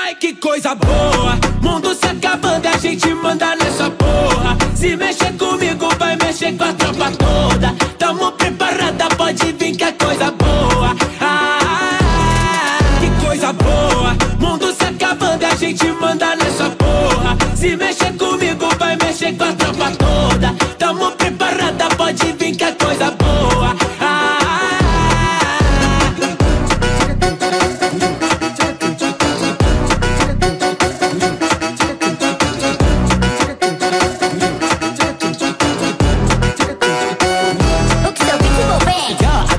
Ai, que coisa boa, mundo se acabando e a gente manda nessa porra. Se mexer comigo vai mexer com a tropa toda. Tamo preparada, pode vir que é coisa boa. Que coisa boa, mundo se acabando e a gente manda nessa porra. Se mexer comigo vai mexer com a tropa toda. Tamo preparada, pode vir que é coisa boa.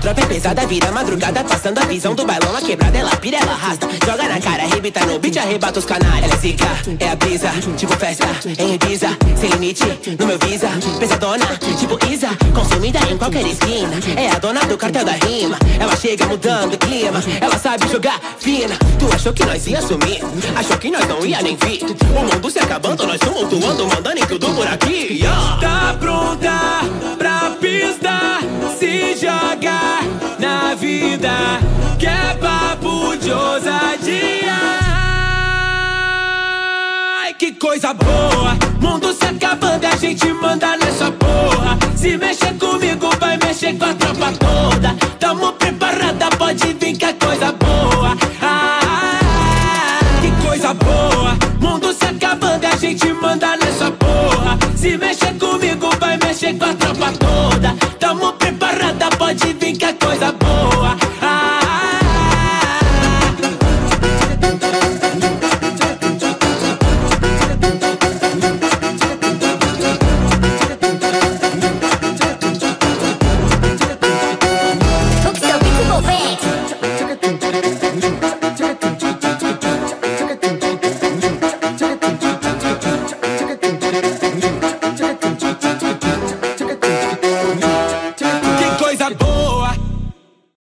Tropa é pesada, vira madrugada, passando a visão do bailão. A quebrada, ela pira, ela arrasta, joga na cara, arrebita no beat, arrebata os canalhas. Ela é zica, é a brisa, tipo festa, em Ibiza, sem limite, no meu visa. Pesadona, tipo Isa, consumida em qualquer esquina. É a dona do cartel da rima, ela chega mudando o clima. Ela sabe jogar fina. Tu achou que nós ia sumir, achou que nós não ia nem vir. O mundo se acabando, nós tumultuando, mandando em tudo por aqui. Tá pronta pra pista, se joga na vida, que é papo de ousadia. Ai, que coisa boa, mundo se acabando e a gente manda nessa porra. Se mexer comigo vai mexer com a tropa toda. Tamo preparada, pode vir que é coisa boa. Que coisa boa, mundo se acabando e a gente manda nessa porra. Se mexer comigo vai mexer com a tropa toda. Tamo preparada, pode vir que é coisa